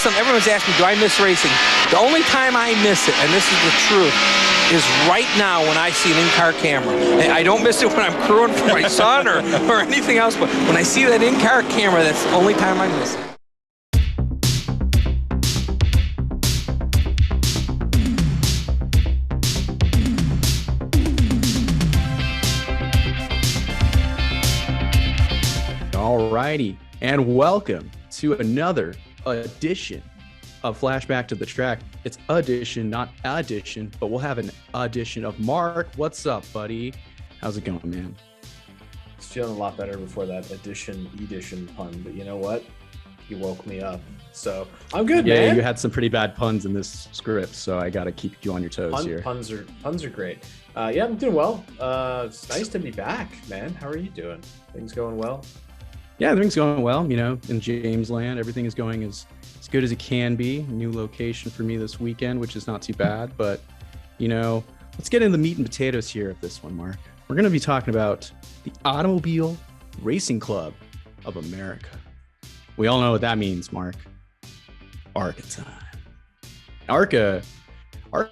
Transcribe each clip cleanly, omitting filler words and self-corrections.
something. Everyone's asking me, do I miss racing? The only time I miss it, and this is the truth, is right now when I see an in-car camera. And I don't miss it when I'm crewing for my son or anything else, but when I see that in-car camera, that's the only time I miss it. Alrighty, and welcome to another edition of Flashback to the Track. It's edition, not addition, but we'll have an edition of Mark. What's up, buddy? How's it going, man? It's feeling a lot better before that edition pun, but you know what? You woke me up, so I'm good, man. Yeah, you had some pretty bad puns in this script, so I got to keep you on your toes here. Puns are great. Yeah, I'm doing well. It's nice to be back, man. How are you doing? Things going well? Yeah, everything's going well. You know, in James Land, everything is going as good as it can be. New location for me this weekend, which is not too bad. But, you know, let's get into the meat and potatoes here of this one, Mark. We're going to be talking about the Automobile Racing Club of America. We all know what that means, Mark. ARCA time. ARCA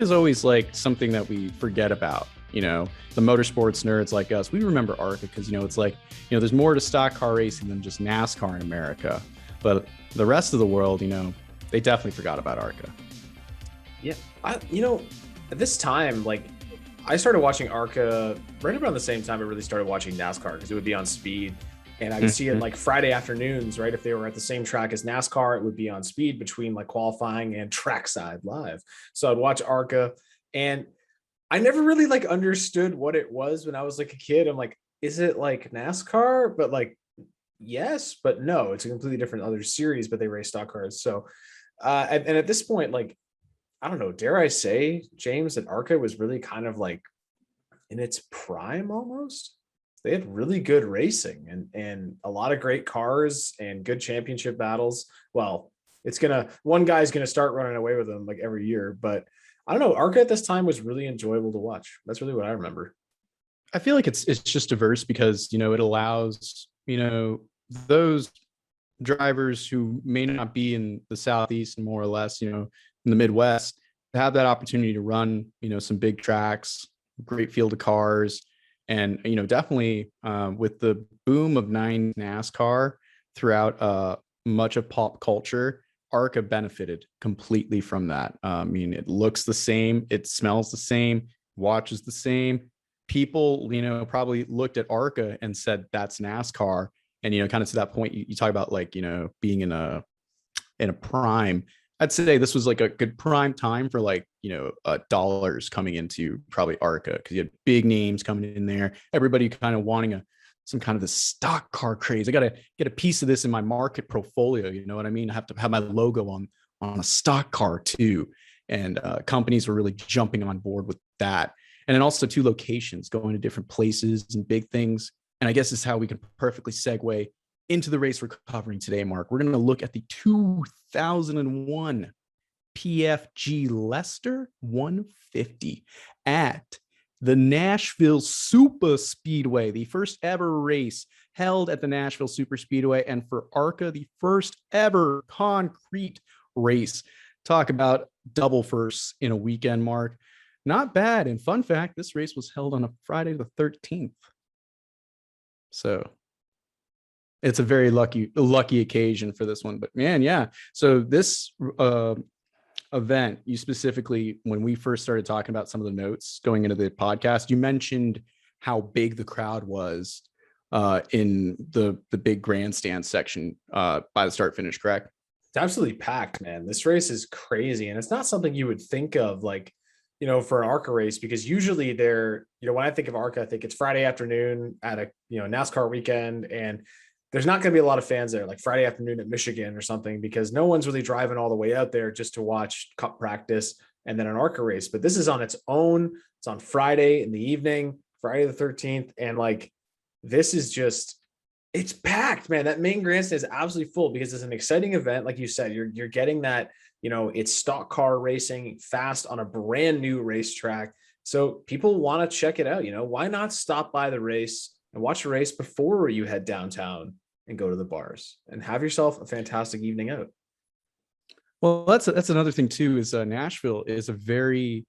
is always like something that we forget about. You know, the motorsports nerds like us, we remember ARCA because, you know, it's like, you know, there's more to stock car racing than just NASCAR in America. But the rest of the world, you know, they definitely forgot about ARCA. Yeah, at this time, like, I started watching ARCA right around the same time I really started watching NASCAR because it would be on Speed. And I would see it like Friday afternoons, right? If they were at the same track as NASCAR, it would be on Speed between like qualifying and trackside live. So I'd watch ARCA, and I never really like understood what it was when I was like a kid. I'm like, is it like NASCAR? But like, yes, but no, it's a completely different other series, but they race stock cars. So, and at this point, like, I don't know, dare I say, James, that ARCA was really kind of like in its prime almost. They had really good racing and a lot of great cars and good championship battles. Well, one guy's gonna start running away with them like every year, but I don't know. ARCA at this time was really enjoyable to watch. That's really what I remember. I feel like it's just diverse because, you know, it allows, you know, those drivers who may not be in the Southeast and more or less, you know, in the Midwest to have that opportunity to run, you know, some big tracks, great field of cars. And, you know, definitely with the boom of NASCAR throughout much of pop culture, ARCA benefited completely from that. I mean, it looks the same, it smells the same, watches the same. People, you know, probably looked at ARCA and said, that's NASCAR. And, you know, kind of to that point, you talk about like, you know, being in a prime. I'd say this was like a good prime time for like, you know, dollars coming into probably ARCA because you had big names coming in there. Everybody kind of wanting some kind of the stock car craze. I got to get a piece of this in my market portfolio. You know what I mean? I have to have my logo on a stock car too. And companies were really jumping on board with that. And then also 2 locations going to different places and big things. And I guess this is how we can perfectly segue into the race we're covering today, Mark. We're going to look at the 2001 PFG Lester 150 at the Nashville Superspeedway, the first ever race held at the Nashville Superspeedway, and for ARCA, the first ever concrete race. Talk about double firsts in a weekend, Mark. Not bad. And fun fact, this race was held on a Friday the 13th. So it's a very lucky occasion for this one. But man, yeah. So this event, you specifically, when we first started talking about some of the notes going into the podcast, you mentioned how big the crowd was in the big grandstand section by the start finish, correct? It's absolutely packed, man. This race is crazy. And it's not something you would think of like, you know, for an ARCA race, because usually they're, you know, when I think of ARCA, I think it's Friday afternoon at a, you know, NASCAR weekend, and there's not going to be a lot of fans there, like Friday afternoon at Michigan or something, because no one's really driving all the way out there just to watch cup practice and then an ARCA race. But this is on its own. It's on Friday in the evening, Friday the 13th. And like, this is just, it's packed, man. That main grandstand is absolutely full because it's an exciting event. Like you said, you're getting that, you know, it's stock car racing fast on a brand new racetrack. So people want to check it out. You know, why not stop by the race and watch a race before you head downtown and go to the bars and have yourself a fantastic evening out? Well, that's another thing too. Is Nashville is a very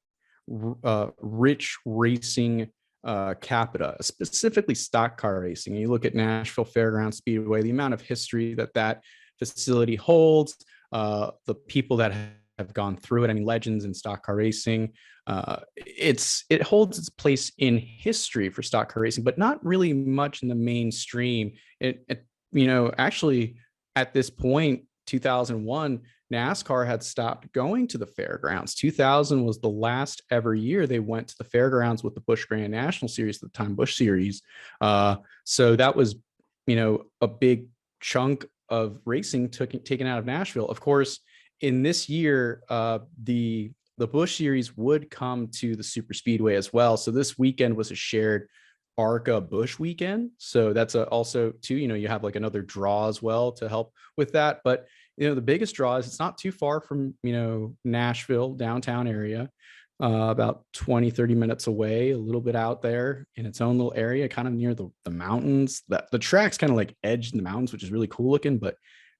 rich racing capita, specifically stock car racing. You look at Nashville Fairgrounds Speedway, the amount of history that facility holds, the people that have gone through it. I mean, legends in stock car racing. It holds its place in history for stock car racing, but not really much in the mainstream. Actually, at this point, 2001, NASCAR had stopped going to the fairgrounds. 2000 was the last ever year they went to the fairgrounds with the Busch Grand National Series, at the time Busch Series. So that was, a big chunk of racing taken out of Nashville. Of course, in this year, the Busch Series would come to the Superspeedway as well. So this weekend was a shared ARCA Busch weekend. So that's also too, you have like another draw as well to help with that. But the biggest draw is it's not too far from, Nashville downtown area, about 20, 30 minutes away, a little bit out there in its own little area, kind of near the mountains. That the track's kind of like edged in the mountains, which is really cool looking. But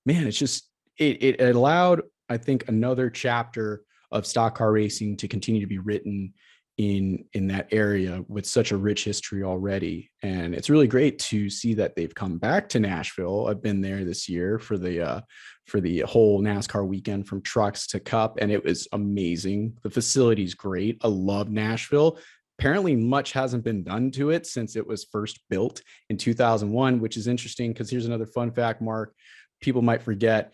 man, it's just, it allowed, I think, another chapter of stock car racing to continue to be written in that area with such a rich history already. And it's really great to see that they've come back to Nashville. I've been there this year for the whole NASCAR weekend from trucks to cup, and it was amazing. The facility's great. I love Nashville. Apparently much hasn't been done to it since it was first built in 2001, which is interesting because here's another fun fact, Mark, people might forget.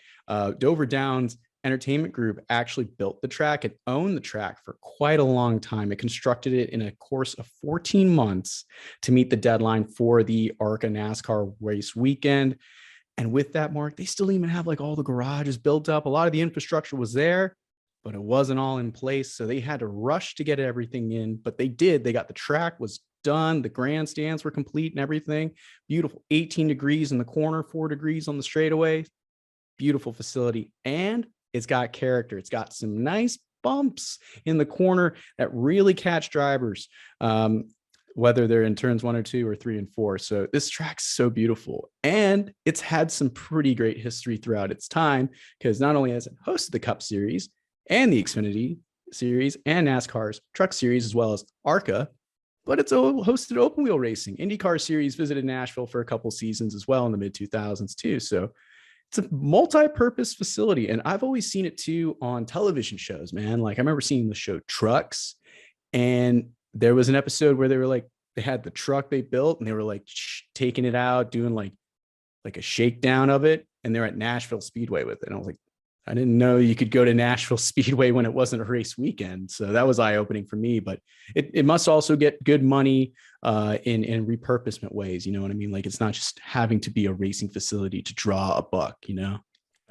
Dover Downs Entertainment Group actually built the track and owned the track for quite a long time. It constructed it in a course of 14 months to meet the deadline for the ARCA NASCAR race weekend. And with that, Mark, they still even have like all the garages built up. A lot of the infrastructure was there, but it wasn't all in place. So they had to rush to get everything in, but they did. They got the track was done. The grandstands were complete and everything. Beautiful 18 degrees in the corner, 4 degrees on the straightaway. Beautiful facility. And it's got character. It's got some nice bumps in the corner that really catch drivers, whether they're in turns 1 or 2 or 3 and 4. So this track's so beautiful. And it's had some pretty great history throughout its time, because not only has it hosted the Cup Series and the Xfinity Series and NASCAR's Truck Series, as well as ARCA, but it's hosted open wheel racing. IndyCar Series visited Nashville for a couple seasons as well in the mid 2000s too. So it's a multi-purpose facility. And I've always seen it too on television shows, man. Like I remember seeing the show Trucks, and there was an episode where they had the truck they built and they were like taking it out, doing like a shakedown of it. And they're at Nashville Speedway with it. And I was like, I didn't know you could go to Nashville Speedway when it wasn't a race weekend. So that was eye-opening for me, but it must also get good money in repurposement ways. You know what I mean? Like it's not just having to be a racing facility to draw a buck,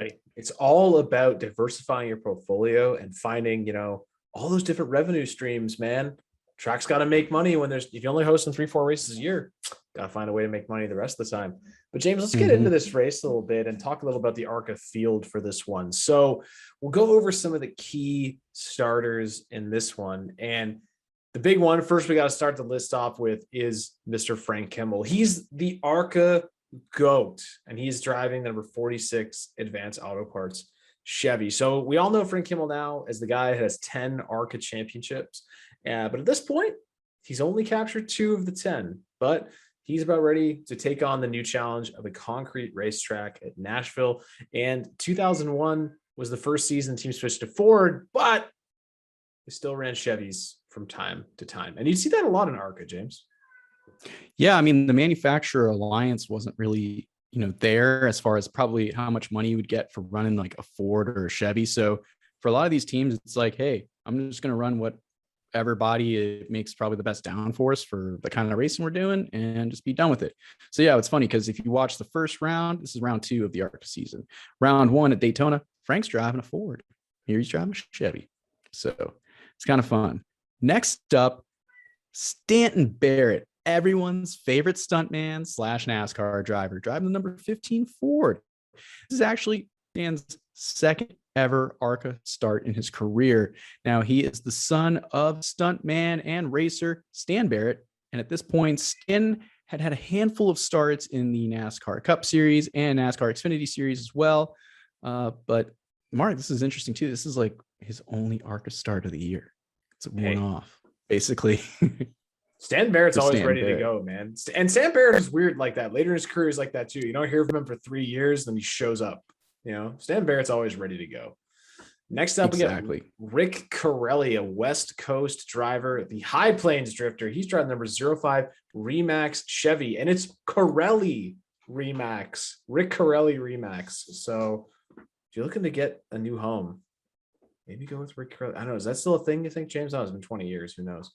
Right. It's all about diversifying your portfolio and finding, all those different revenue streams, man. Track's got to make money if you're only hosting 3-4 races a year, got to find a way to make money the rest of the time. But James, let's get into this race a little bit and talk a little about the ARCA field for this one. So we'll go over some of the key starters in this one. And the big one, first we got to start the list off with is Mr. Frank Kimmel. He's the ARCA GOAT, and he's driving the number 46 Advanced Auto Parts Chevy. So we all know Frank Kimmel now as the guy that has 10 ARCA championships. But at this point, he's only captured 2 of the 10, but he's about ready to take on the new challenge of a concrete racetrack at Nashville. And 2001 was the first season the team switched to Ford, but they still ran Chevys from time to time. And you see that a lot in ARCA, James. Yeah, I mean, the manufacturer alliance wasn't really, there as far as probably how much money you would get for running like a Ford or a Chevy. So for a lot of these teams, it's like, hey, I'm just going to run whatever body it makes probably the best downforce for the kind of racing we're doing and just be done with it. So yeah, it's funny because if you watch the first round, this is round 2 of the ARCA season. Round 1 at Daytona, Frank's driving a Ford. Here he's driving a Chevy. So it's kind of fun. Next up, Stanton Barrett, everyone's favorite stuntman / NASCAR driver, driving the number 15 Ford. This is actually Stan's second ever ARCA start in his career. Now, he is the son of stuntman and racer Stan Barrett. And at this point, Stan had a handful of starts in the NASCAR Cup Series and NASCAR Xfinity Series as well. But Mark, this is interesting too. This is like his only ARCA start of the year. It's a one-off, basically. Stanton Barrett's For always Stanton ready Barrett. to go, man. And Stanton Barrett is weird like that. Later in his career is like that too. You don't hear from him for 3 years, then he shows up. You know, Stanton Barrett's always ready to go. Next up, Exactly. we get Rick Corelli, a West Coast driver, the High Plains drifter. He's driving number 05 Remax Chevy, and it's Corelli Remax, Rick Corelli Remax. So if you're looking to get a new home, maybe go with Rick Corelli. I don't know. Is that still a thing, you think, James? Oh, it's been 20 years. Who knows?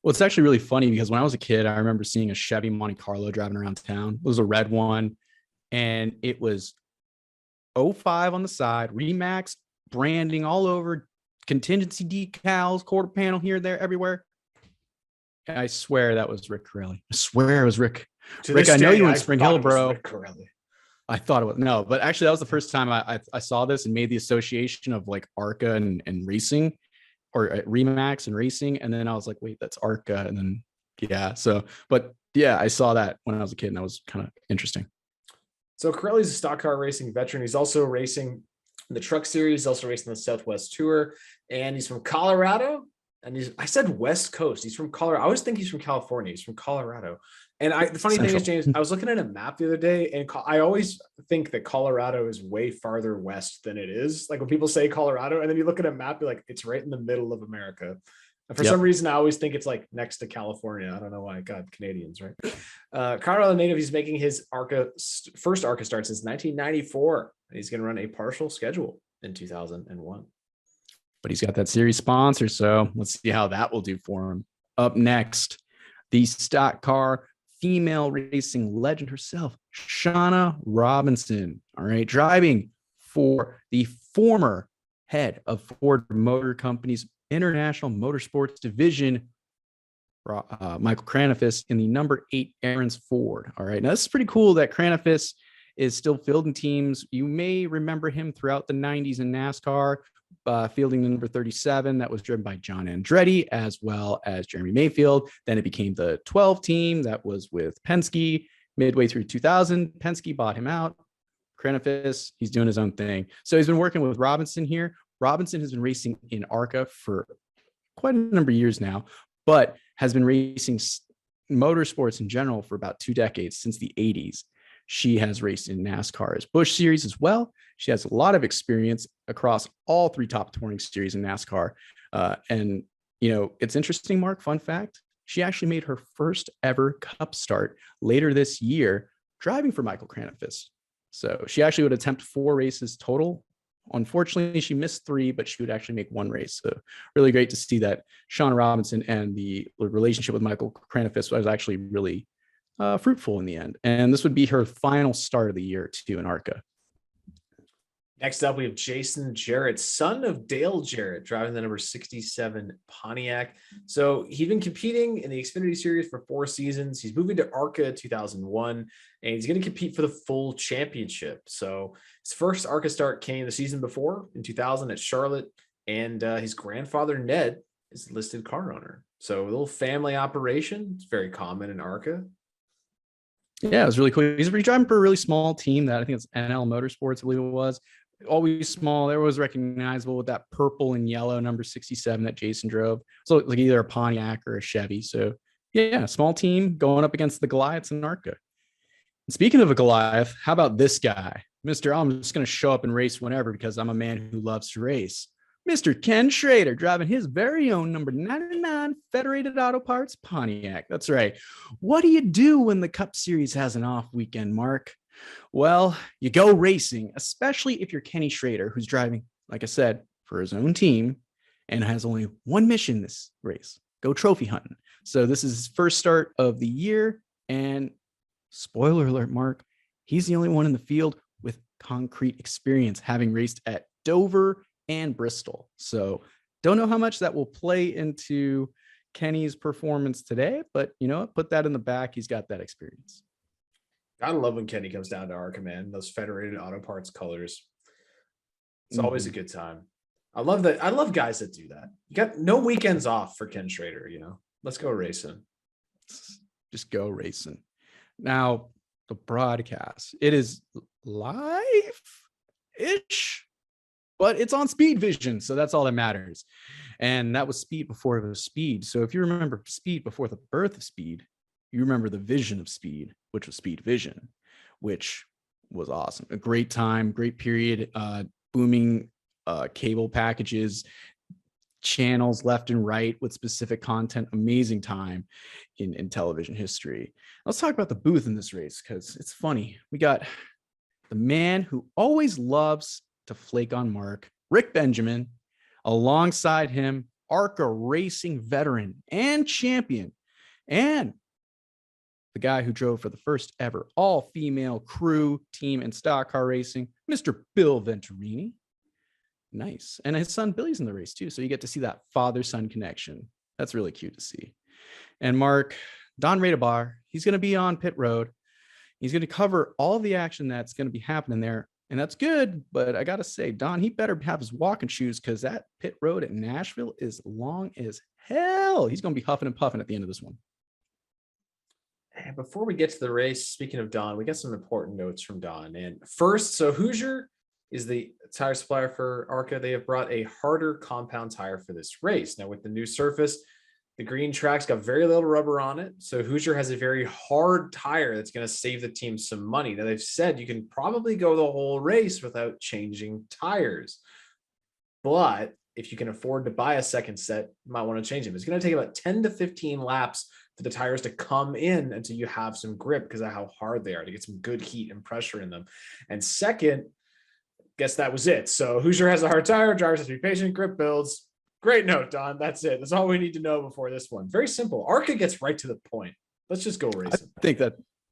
Well, it's actually really funny because when I was a kid, I remember seeing a Chevy Monte Carlo driving around town. It was a red one, and it was 05 on the side, Remax, branding all over, contingency decals, quarter panel here, there, everywhere. And I swear that was Rick Corelli. I swear it was Rick. Rick, I know you in Spring Hill, bro. Rick Corelli. I thought it was no, but actually that was the first time I saw this and made the association of like ARCA and racing, or Remax and racing. And then I was like, wait, that's ARCA. And then, yeah. So, but yeah, I saw that when I was a kid and that was kind of interesting. So Corelli's a stock car racing veteran. He's also racing the Truck Series, also racing the Southwest Tour. And he's from Colorado. And I said West Coast. He's from Colorado. I always think he's from California. He's from Colorado. And the funny thing is, James, I was looking at a map the other day, and I always think that Colorado is way farther west than it is. Like when people say Colorado, and then you look at a map, you're like, it's right in the middle of America. And for some reason, I always think it's like next to California. I don't know why. God, Canadians, right? Colorado native. He's making his first ARCA start since 1994. And he's going to run a partial schedule in 2001. But he's got that series sponsor, so let's see how that will do for him. Up next, the stock car female racing legend herself, Shawna Robinson. All right, driving for the former head of Ford Motor Company's International Motorsports Division, Michael Cranafis, in the number 8 Aaron's Ford. All right, now this is pretty cool that Cranafis is still fielding teams. You may remember him throughout the 90s in NASCAR, fielding the number 37 that was driven by John Andretti as well as Jeremy Mayfield. Then it became the 12 team that was with Penske midway through 2000. Penske bought him out. Cranafis, he's doing his own thing. So he's been working with Robinson here. Robinson has been racing in ARCA for quite a number of years now, but has been racing motorsports in general for about 2 decades, since the 80s. She has raced in NASCAR's Busch Series as well. She has a lot of experience across all 3 top touring series in NASCAR. And, you know, it's interesting, Mark, fun fact, she actually made her first ever Cup start later this year, driving for Michael Cranafis. So she actually would attempt 4 races total. Unfortunately, she missed 3, but she would actually make 1 race. So really great to see that Shawna Robinson and the relationship with Michael Cranafis was actually really fruitful in the end. And this would be her final start of the year too in ARCA. Next up, we have Jason Jarrett, son of Dale Jarrett, driving the number 67 Pontiac. So he's been competing in the Xfinity Series for 4 seasons. He's moving to ARCA 2001, and he's going to compete for the full championship. So his first ARCA start came the season before in 2000 at Charlotte, and his grandfather, Ned, is a listed car owner. So a little family operation. It's very common in ARCA. Yeah, it was really cool. He's driving for a really small team that I think it's NL Motorsports, I believe it was. Always small. There was recognizable with that purple and yellow number 67 that Jason drove. So like either a Pontiac or a Chevy. So yeah, small team going up against the Goliaths in ARCA. And speaking of a Goliath, how about this guy? Mr. I'm just going to show up and race whenever because I'm a man who loves to race. Mr. Ken Schrader driving his very own number 99 Federated Auto Parts Pontiac. That's right. What do you do when the Cup Series has an off weekend, Mark? Well, you go racing, especially if you're Kenny Schrader, who's driving, like I said, for his own team and has only one mission this race: go trophy hunting. So this is his first start of the year. And spoiler alert, Mark, he's the only one in the field with concrete experience, having raced at Dover and Bristol. So don't know how much that will play into Kenny's performance today, but you know, put that in the back. He's got that experience. I love when Kenny comes down to ARCA, man. Those Federated Auto Parts colors. It's always a good time. I love that. I love guys that do that. You got no weekends off for Ken Schrader, you know. Let's go racing. Just go racing. Now, the broadcast, it is live-ish. but it's on Speed Vision, so that's all that matters. And that was Speed before it was Speed. So if you remember Speed before the birth of Speed, you remember the vision of Speed, which was Speed Vision, which was awesome. A great time, great period, booming cable packages, channels left and right with specific content. Amazing time in television history. Let's talk about the booth in this race, because it's funny. We got the man who always loves to flake on Mark, Rick Benjamin, alongside him, ARCA racing veteran and champion, and the guy who drove for the first ever all-female crew team in stock car racing, Mr. Bill Venturini. Nice. And his son Billy's in the race too, so you get to see that father-son connection. That's really cute to see. And Mark, Don Radabar, he's going to be on pit road. He's going to cover all the action that's going to be happening there. And that's good, but I got to say, Don, he better have his walking shoes, because that pit road at Nashville is long as hell. He's going to be huffing and puffing at the end of this one. And before we get to the race, speaking of Don, we got some important notes from Don. And first, so Hoosier is the tire supplier for ARCA. They have brought a harder compound tire for this race. Now, with the new surface, the green track's got very little rubber on it. So Hoosier has a very hard tire that's going to save the team some money. Now, they've said you can probably go the whole race without changing tires. But if you can afford to buy a second set, you might want to change them. It's going to take about 10 to 15 laps for the tires to come in until you have some grip, because of how hard they are, to get some good heat and pressure in them. And second, guess that was it. So Hoosier has a hard tire, drivers have to be patient, grip builds. Great note, Don. That's it. That's all we need to know before this one. Very simple. ARCA gets right to the point. Let's just go racing. I think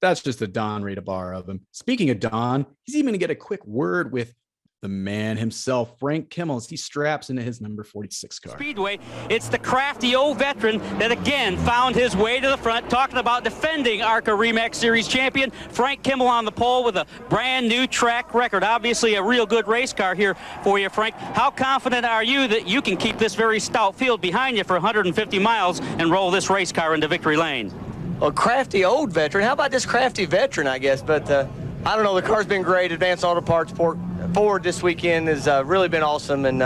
that's just the Don Radabar of him. Speaking of Don, he's even going to get a quick word with the man himself, Frank Kimmel, as he straps into his number 46 car. Speedway, it's the crafty old veteran that again found his way to the front, talking about defending ARCA REMAX Series champion. Frank Kimmel on the pole with a brand new track record. Obviously a real good race car here for you, Frank. How confident are you that you can keep this very stout field behind you for 150 miles and roll this race car into victory lane? Well, crafty old veteran. How about this crafty veteran, I guess? But I don't know. The car's been great. Advanced Auto Parts Ford this weekend has really been awesome, and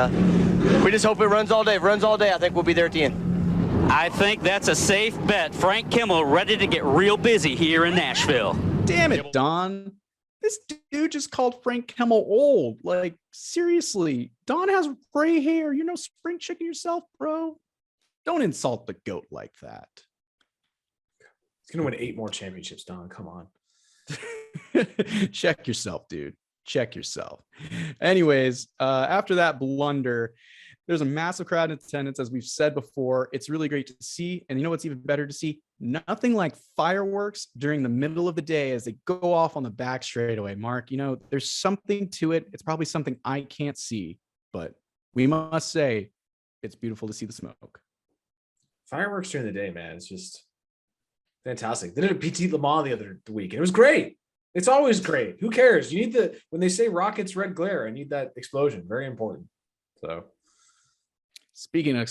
we just hope it runs all day. If it runs all day, I think we'll be there at the end. I think that's a safe bet. Frank Kimmel ready to get real busy here in Nashville. Damn it, Don. This dude just called Frank Kimmel old. Like, seriously, Don has gray hair. You're no spring chicken yourself, bro. Don't insult the GOAT like that. He's going to win 8 more championships, Don. Come on. Check yourself, dude. Check yourself. Anyways, after that blunder, there's a massive crowd in attendance, as we've said before. It's really great to see. And you know what's even better to see? Nothing like fireworks during the middle of the day as they go off on the back straightaway. Mark, you know, there's something to it. It's probably something I can't see, but we must say it's beautiful to see the smoke. Fireworks during the day, man. It's just fantastic. They did a PT Le Mans the other week, and it was great. It's always great. Who cares? You need when they say rockets, red glare, I need that explosion. Very important. So, speaking of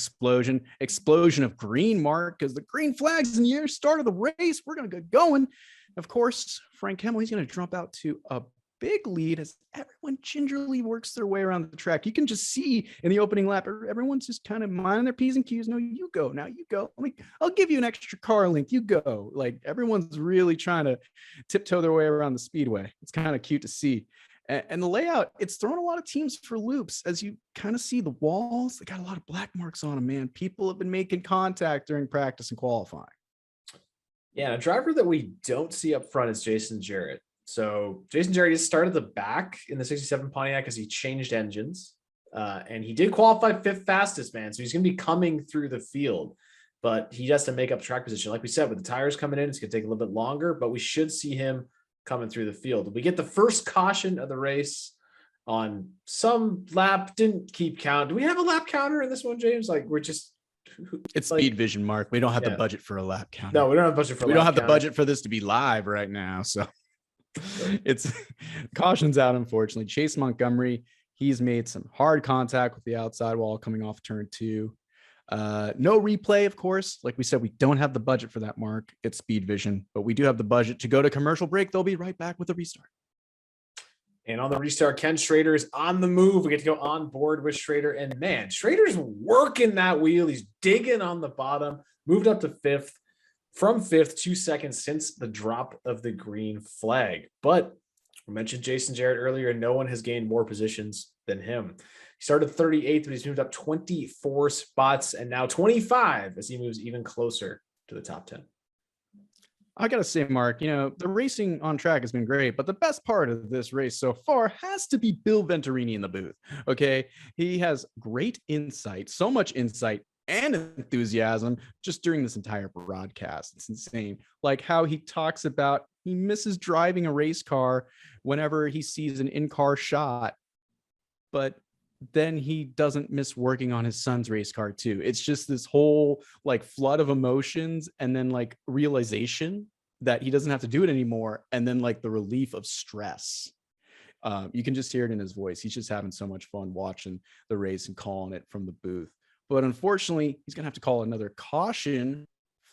explosion of green, Mark, because the green flag's in the air, start of the race. We're going to get going. Of course, Frank Kimmel, he's going to jump out to a big lead as everyone gingerly works their way around the track. You can just see in the opening lap, everyone's just kind of minding their P's and Q's. No, you go. Now you go. I'll give you an extra car length. You go. Like, everyone's really trying to tiptoe their way around the speedway. It's kind of cute to see. And the layout, it's throwing a lot of teams for loops. As you kind of see the walls, they got a lot of black marks on them, man. People have been making contact during practice and qualifying. Yeah, a driver that we don't see up front is Jason Jarrett. So Jason Jarrett just started the back in the 67 Pontiac because he changed engines. And he did qualify 5th fastest, man. So he's going to be coming through the field, but he has to make up track position. Like we said, with the tires coming in, it's going to take a little bit longer, but we should see him coming through the field. We get the first caution of the race on some lap. Didn't keep count. Do we have a lap counter in this one, James? Like, we're just... It's Speed Vision, Mark. We don't have the budget for a lap counter. No, we don't have budget for. We don't have the budget for this to be live right now, so it's caution's out. Unfortunately, Chase Montgomery, he's made some hard contact with the outside wall coming off turn 2. No replay, of course. Like we said, we don't have the budget for that, Mark. It's Speed Vision, but we do have the budget to go to commercial break. They'll be right back with a restart. And on the restart, Ken Schrader is on the move. We get to go on board with Schrader. And man, Schrader's working that wheel. He's digging on the bottom, moved up to fifth, from fifth, 2 seconds since the drop of the green flag. But we mentioned Jason Jarrett earlier, and no one has gained more positions than him. He started 38th, but he's moved up 24 spots and now 25 as he moves even closer to the top 10. I got to say, Mark, the racing on track has been great, but the best part of this race so far has to be Bill Venturini in the booth. Okay. He has great insight, so much insight and enthusiasm just during this entire broadcast. It's insane. Like how he talks about he misses driving a race car whenever he sees an in-car shot, but then he doesn't miss working on his son's race car too. It's just this whole like flood of emotions and then like realization that he doesn't have to do it anymore. And then like the relief of stress. You can just hear it in his voice. He's just having so much fun watching the race and calling it from the booth. But unfortunately, he's going to have to call another caution.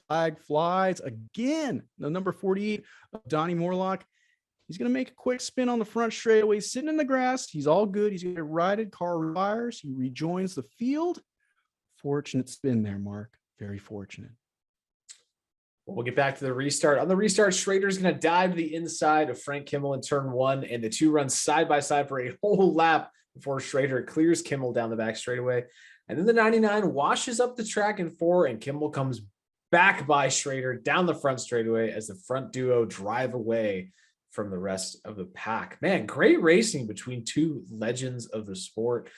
Flag flies again. The number 48 of Donny Morelock. He's going to make a quick spin on the front straightaway, sitting in the grass. He's all good. He's going to ride it. Car retires. He rejoins the field. Fortunate spin there, Mark. Very fortunate. Well, we'll get back to the restart. On the restart, Schrader's going to dive to the inside of Frank Kimmel in turn one, and the two run side by side for a whole lap before Schrader clears Kimmel down the back straightaway. And then the 99 washes up the track in four, and Kimmel comes back by Schrader down the front straightaway as the front duo drive away from the rest of the pack. Man, great racing between two legends of the sport.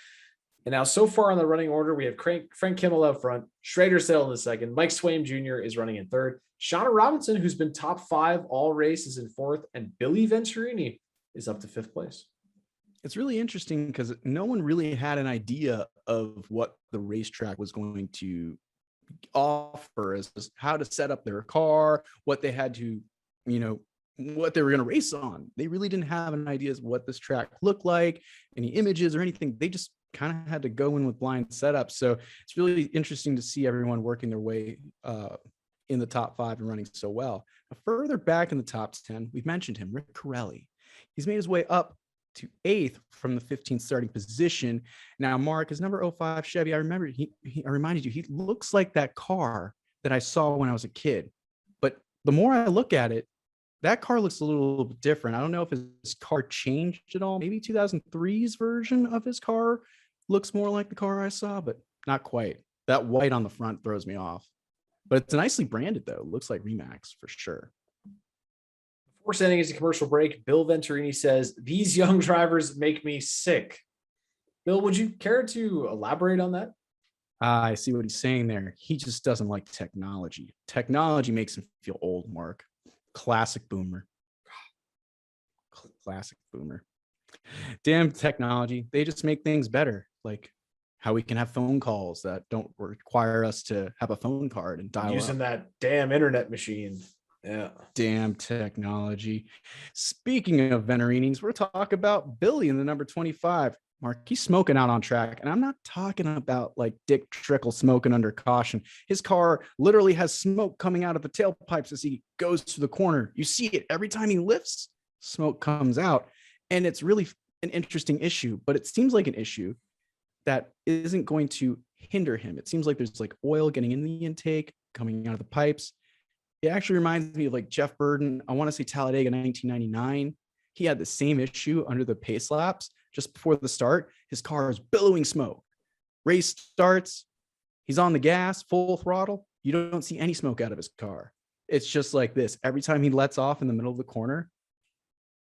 And now so far on the running order, we have Frank Kimmel up front, Schrader still in the second, Mike Swaim Jr. is running in third, Shawna Robinson, who's been top five all races, in fourth, and Billy Venturini is up to fifth place. It's really interesting because no one really had an idea of what the racetrack was going to offer as how to set up their car, what they had to, what they were going to race on. They really didn't have an idea of what this track looked like, any images or anything. They just kind of had to go in with blind setup. So it's really interesting to see everyone working their way in the top five and running so well. Now, further back in the top 10, we've mentioned him, Rick Corelli. He's made his way up to eighth from the 15th starting position. Now, Mark, his number 05 Chevy, I remember I reminded you, he looks like that car that I saw when I was a kid. But the more I look at it, that car looks a little bit different. I don't know if his car changed at all. Maybe 2003's version of his car looks more like the car I saw, but not quite. That white on the front throws me off. But it's nicely branded, though. It looks like Remax for sure. Before sending us a commercial break, Bill Venturini says, "These young drivers make me sick." Bill, would you care to elaborate on that? I see what he's saying there. He just doesn't like technology. Technology makes him feel old, Mark. Classic boomer. Classic boomer. Damn technology. They just make things better. Like how we can have phone calls that don't require us to have a phone card and dial using up. That damn internet machine. Yeah. Damn technology. Speaking of Venturini, we're talking about Billy in the number 25. Mark, he's smoking out on track. And I'm not talking about like Dick Trickle smoking under caution. His car literally has smoke coming out of the tailpipes as he goes to the corner. You see it every time he lifts, smoke comes out. And it's really an interesting issue, but it seems like an issue that isn't going to hinder him. It seems like there's like oil getting in the intake, coming out of the pipes. It actually reminds me of like Jeff Burden. I want to say Talladega 1999. He had the same issue under the pace laps. Just before the start, his car is billowing smoke. Race starts, he's on the gas, full throttle. You don't see any smoke out of his car. It's just like this. Every time he lets off in the middle of the corner,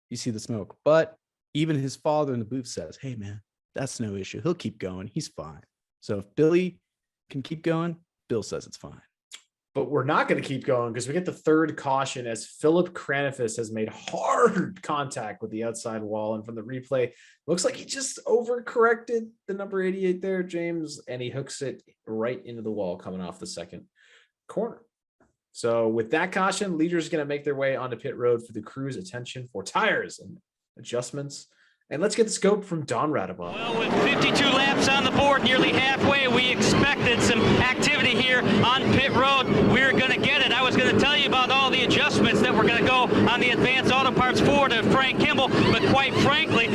you see the smoke. But even his father in the booth says, "Hey, man, that's no issue. He'll keep going. He's fine." So if Billy can keep going, Bill says it's fine. But we're not going to keep going because we get the third caution as Philip Kranifus has made hard contact with the outside wall. And from the replay, looks like he just overcorrected the number 88 there, James, and he hooks it right into the wall coming off the second corner. So with that caution, leaders are going to make their way onto pit road for the crew's attention for tires and adjustments. And let's get the scope from Don Radabon. Well, with 52 laps on the board, nearly halfway, we expected some activity here on pit road. We're going to get it. I was going to tell you about all the adjustments that were going to go on the Advanced Auto Parts Ford of Frank Kimmel, but quite frankly,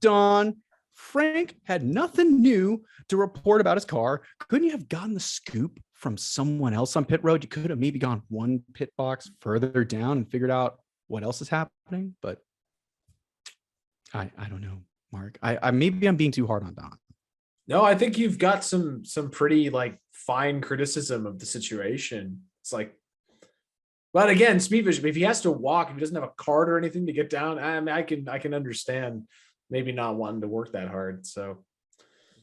Don. Frank had nothing new to report about his car. Couldn't you have gotten the scoop from someone else on pit road? You could have maybe gone one pit box further down and figured out what else is happening. But I don't know, Mark. I maybe I'm being too hard on Don. No, I think you've got some pretty like fine criticism of the situation. It's like, but again, speed vision. If he has to walk, if he doesn't have a cart or anything to get down, I can understand maybe not wanting to work that hard. So,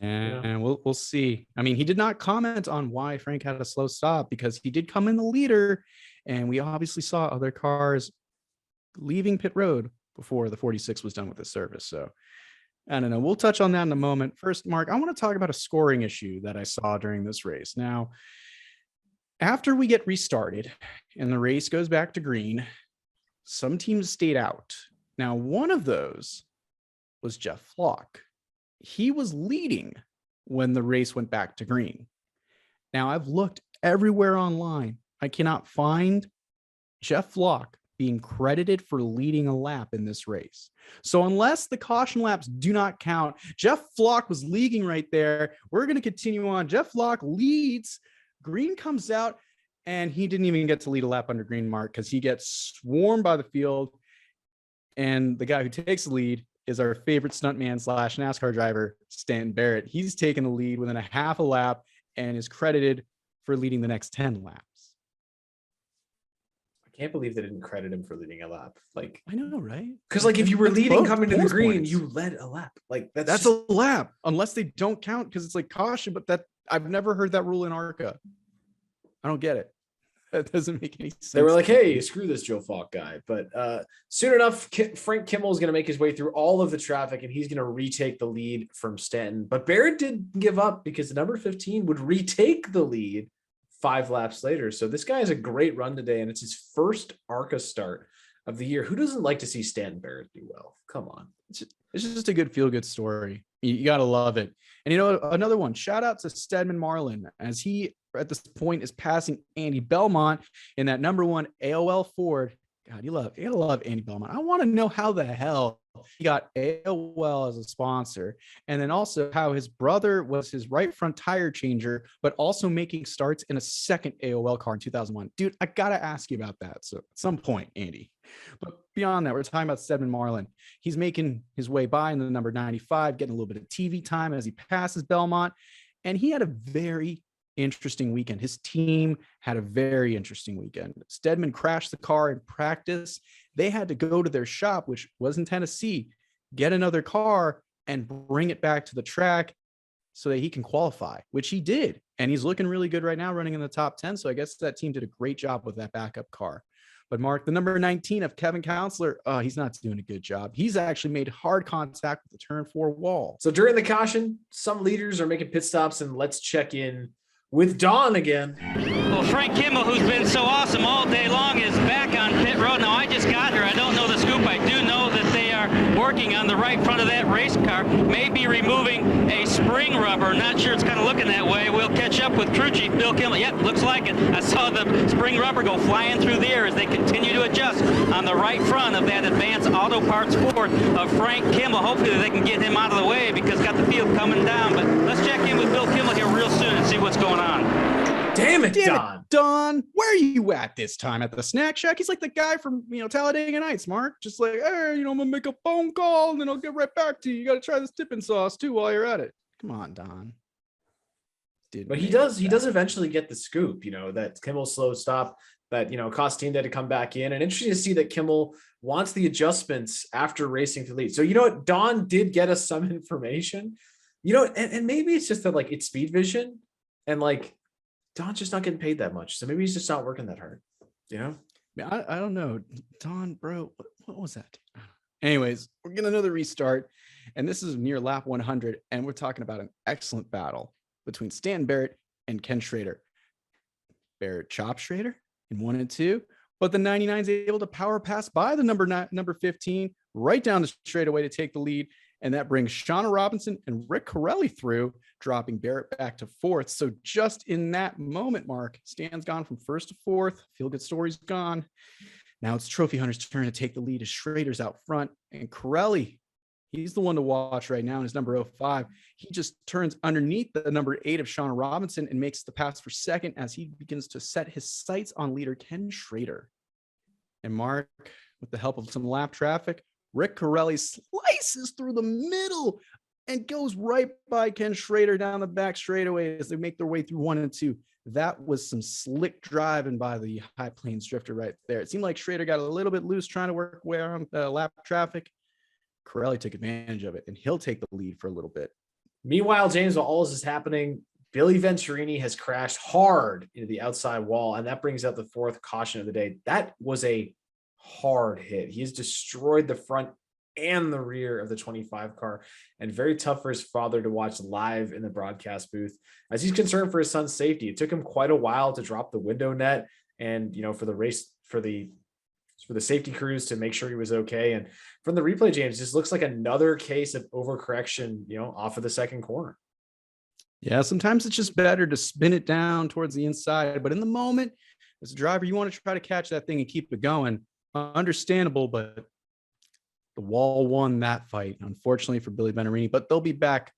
and we'll see. I mean, he did not comment on why Frank had a slow stop because he did come in the leader, and we obviously saw other cars leaving pit road before the 46 was done with his service. So I don't know. We'll touch on that in a moment. First, Mark, I want to talk about a scoring issue that I saw during this race. Now, after we get restarted and the race goes back to green, some teams stayed out. Now, one of those was Jeff Flock. He was leading when the race went back to green. Now, I've looked everywhere online. I cannot find Jeff Flock being credited for leading a lap in this race. So unless the caution laps do not count, Jeff Flock was leading right there. We're going to continue on. Jeff Flock leads. Green comes out, and he didn't even get to lead a lap under green, Mark, because he gets swarmed by the field. And the guy who takes the lead is our favorite stuntman / NASCAR driver, Stanton Barrett. He's taken the lead within a half a lap and is credited for leading the next 10 laps. I can't believe they didn't credit him for leading a lap. Like, I know, right? Because like if you were leading coming to the green, points. you led a lap. Like that's a lap, unless they don't count because it's like caution. But that I've never heard that rule in ARCA. I don't get it. That doesn't make any sense. They were like, hey, screw this Joe Falk guy. But soon enough, Frank Kimmel is going to make his way through all of the traffic, and he's going to retake the lead from Stanton. But Barrett did give up because the number 15 would retake the lead 5 laps later. So this guy has a great run today, and it's his first ARCA start of the year. Who doesn't like to see Stanton Barrett do well? Come on. It's just a good feel-good story. You got to love it. And you know, another one, shout out to Stedman Marlin, as he at this point is passing Andy Belmont in that number 1 AOL Ford. God, you gotta love Andy Belmont. I want to know how the hell he got AOL as a sponsor, and then also how his brother was his right front tire changer, but also making starts in a second AOL car in 2001. Dude, I gotta ask you about that. So at some point, Andy. But beyond that, we're talking about Stedman Marlin. He's making his way by in the number 95, getting a little bit of TV time as he passes Belmont, and he had a very interesting weekend. His team had a very interesting weekend. Stedman crashed the car in practice. They had to go to their shop, which was in Tennessee, get another car and bring it back to the track so that he can qualify, which he did. And he's looking really good right now, running in the top 10. So I guess that team did a great job with that backup car. But Mark, the number 19 of Cavin Councilor, he's not doing a good job. He's actually made hard contact with the turn 4 wall. So during the caution, some leaders are making pit stops, and let's check in with Don again. Well, Frank Kimmel, who's been so awesome all day long, is back on pit road. Now, I just got here. I don't know the scoop. I do know that they are working on the right front of that race car, maybe removing a spring rubber. Not sure it's kind of looking that way. We'll catch up with crew chief Bill Kimmel. Yep, looks like it. I saw the spring rubber go flying through the air as they continue to adjust on the right front of that Advanced Auto Parts Ford of Frank Kimmel. Hopefully they can get him out of the way because got the field coming down. But let's check in with Bill Kimmel here real soon and see what's going on. Damn it, Don. Don, where are you at this time? At the snack shack? He's like the guy from, Talladega Nights, Mark. Just like, hey, I'm going to make a phone call and then I'll get right back to you. You got to try this dipping sauce too while you're at it. Come on, Don. But he does eventually get the scoop, that Kimmel's slow stop that, cost team to come back in. And interesting to see that Kimmel wants the adjustments after racing to lead. So, you know what? Don did get us some information, and maybe it's just that like it's speed vision and like Don's just not getting paid that much. So maybe he's just not working that hard, I don't know. Don, bro, what was that? Anyways, we're getting another restart. And this is near lap 100. And we're talking about an excellent battle between Stanton Barrett and Ken Schrader. Barrett chopped Schrader in 1 and 2, but the 99 is able to power pass by the number 15 right down the straightaway to take the lead. And that brings Shawna Robinson and Rick Corelli through, dropping Barrett back to 4th. So just in that moment, Mark, Stan's gone from 1st to 4th. Feel Good Story's gone. Now it's Trophy Hunter's turn to take the lead as Schrader's out front. And Corelli He's the one to watch right now in his number 05. He just turns underneath the number 8 of Shawna Robinson and makes the pass for second as he begins to set his sights on leader Ken Schrader. And Mark, with the help of some lap traffic, Rick Corelli slices through the middle and goes right by Ken Schrader down the back straightaway as they make their way through 1 and 2. That was some slick driving by the High Plains drifter right there. It seemed like Schrader got a little bit loose trying to work way around lap traffic. Corelli took advantage of it, and he'll take the lead for a little bit. Meanwhile, James, while all this is happening, Billy Venturini has crashed hard into the outside wall, and that brings out the 4th caution of the day. That was a hard hit. He has destroyed the front and the rear of the 25 car, and very tough for his father to watch live in the broadcast booth as he's concerned for his son's safety. It took him quite a while to drop the window net and, for the race, for the safety crews to make sure he was okay. And from the replay, James, this looks like another case of overcorrection, off of the second corner. Yeah, sometimes it's just better to spin it down towards the inside, but in the moment, as a driver, you want to try to catch that thing and keep it going. Understandable, but the wall won that fight, unfortunately for Billy Venturini, but they'll be back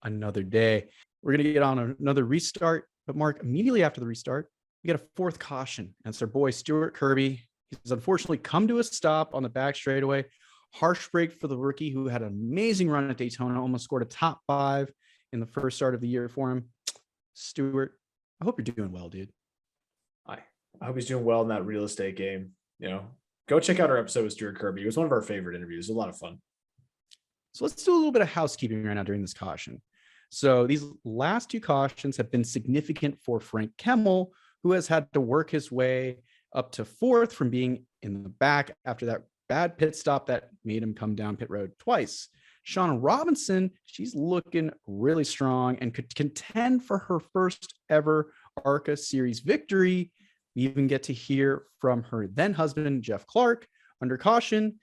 another day. We're going to get on another restart, but Mark, immediately after the restart, we get a 4th caution. And it's our boy, Stuart Kirby. He's unfortunately come to a stop on the back straightaway. Harsh break for the rookie who had an amazing run at Daytona, almost scored a top 5 in the first start of the year for him. Stuart, I hope you're doing well, dude. I hope he's doing well in that real estate game. Go check out our episode with Stuart Kirby. It was one of our favorite interviews. It was a lot of fun. So let's do a little bit of housekeeping right now during this caution. So these last 2 cautions have been significant for Frank Kemmel, who has had to work his way up to 4th from being in the back after that bad pit stop that made him come down pit road twice. Shawna Robinson, she's looking really strong and could contend for her first ever ARCA series victory. We even get to hear from her then husband, Jeff Clark, under caution.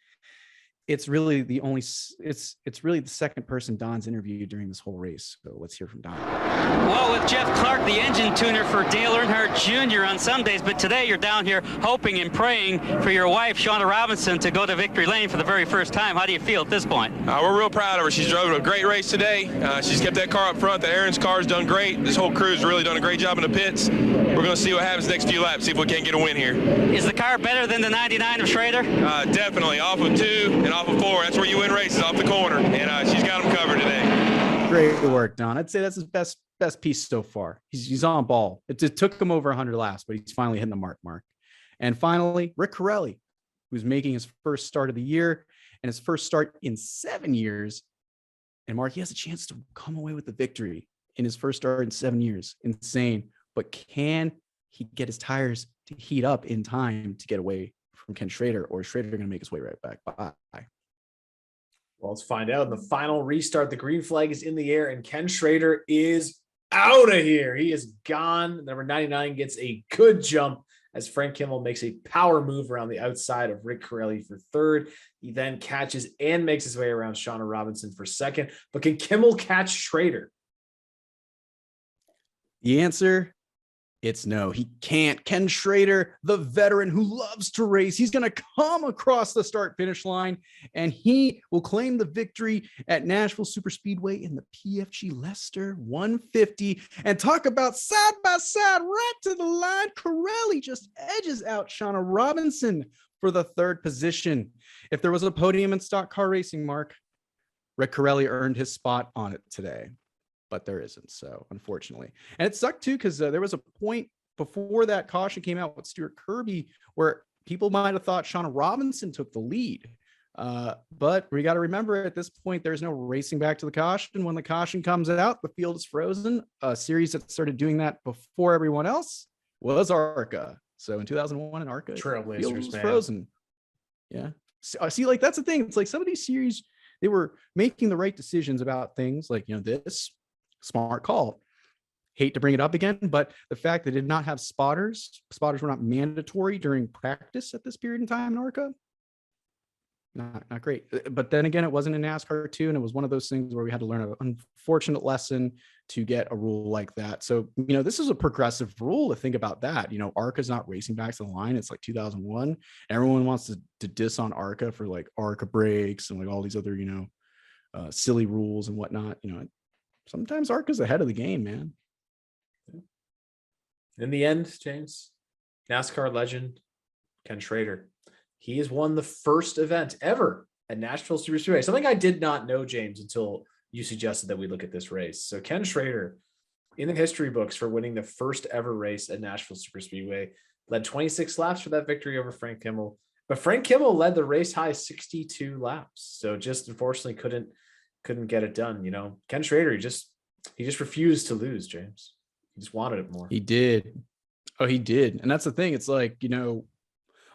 It's really the second person Don's interviewed during this whole race. So let's hear from Don. Well, with Jeff Clark, the engine tuner for Dale Earnhardt Jr. on some days, but today you're down here hoping and praying for your wife, Shawna Robinson, to go to victory lane for the very first time. How do you feel at this point? We're real proud of her. She's driven a great race today. She's kept that car up front. The Aaron's car's done great. This whole crew's really done a great job in the pits. We're going to see what happens next few laps, see if we can't get a win here. Is the car better than the 99 of Schrader? Definitely. Off of 2 and off of 4. That's where you win races, off the corner. And she's got them covered today. Great work, Don. I'd say that's his best piece so far. He's on ball. It took him over 100 laps, but he's finally hitting the mark. And finally, Rick Corelli, who's making his first start of the year and his first start in 7 years. And Mark, he has a chance to come away with the victory in his first start in 7 years. Insane. But can he get his tires to heat up in time to get away from Ken Schrader, or is Schrader going to make his way right back by? Well, let's find out. In the final restart, the green flag is in the air, and Ken Schrader is out of here. He is gone. Number 99 gets a good jump as Frank Kemmel makes a power move around the outside of Rick Corelli for 3rd. He then catches and makes his way around Shawna Robinson for 2nd. But can Kemmel catch Schrader? The answer, it's no, he can't. Ken Schrader, the veteran who loves to race, he's going to come across the start-finish line, and he will claim the victory at Nashville Superspeedway in the PFG Lester 150. And talk about side by side, right to the line, Corelli just edges out Shawna Robinson for the 3rd position. If there was a podium in stock car racing, Mark, Rick Corelli earned his spot on it today. But there isn't, so unfortunately. And it sucked too, because there was a point before that caution came out with Stuart Kirby where people might have thought Shawna Robinson took the lead. But we got to remember, at this point, there's no racing back to the caution. When the caution comes out, the field is frozen. A series that started doing that before everyone else was ARCA. So in 2001, in ARCA, Trailblazers, field was man. frozen. Yeah. So, see, like, that's the thing. It's like some of these series, they were making the right decisions about things like, this smart call. Hate to bring it up again, but the fact that they did not have spotters were not mandatory during practice at this period in time in ARCA. Not great. But then again, it wasn't in NASCAR too, and it was one of those things where we had to learn an unfortunate lesson to get a rule like that. So, this is a progressive rule to think about that. ARCA's not racing back to the line. It's like 2001. Everyone wants to diss on ARCA for like ARCA breaks and like all these other, silly rules and whatnot. Sometimes ARCA's ahead of the game, man. In the end, James, NASCAR legend Ken Schrader, he has won the first event ever at Nashville Superspeedway. Something I did not know, James, until you suggested that we look at this race. So Ken Schrader, in the history books for winning the first ever race at Nashville Superspeedway, led 26 laps for that victory over Frank Kimmel. But Frank Kimmel led the race high 62 laps. So just unfortunately couldn't get it done. Ken Schrader, he just refused to lose, James. He just wanted it more. He did. Oh, he did. And that's the thing. It's like,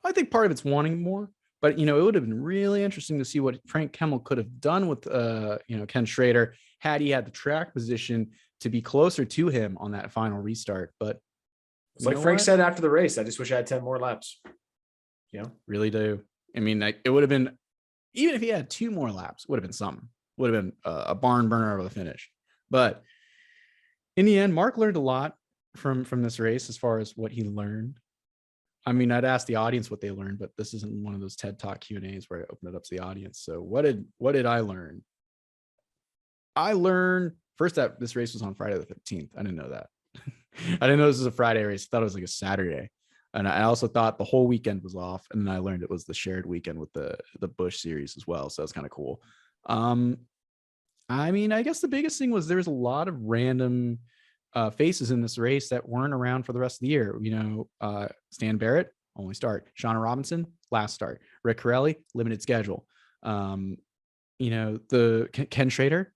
I think part of it's wanting more, but it would have been really interesting to see what Frank Kimmel could have done with Ken Schrader had he had the track position to be closer to him on that final restart. But it's like Frank said after the race, I just wish I had 10 more laps. Really do. I mean, it would have been, even if he had 2 more laps, would have been something. Would have been a barn burner of a finish. But in the end, Mark learned a lot from this race as far as what he learned. I mean, I'd ask the audience what they learned, but this isn't one of those TED Talk Q&As where I open it up to the audience. So what did I learn? I learned first that this race was on Friday the 15th. I didn't know that. I didn't know this was a Friday race. I thought it was like a Saturday. And I also thought the whole weekend was off. And then I learned it was the shared weekend with the Busch series as well. So that's kind of cool. I mean, I guess the biggest thing was there's a lot of random faces in this race that weren't around for the rest of the year. Stanton Barrett, only start. Shawna Robinson, last start. Rick Corelli, limited schedule. The Ken Schrader,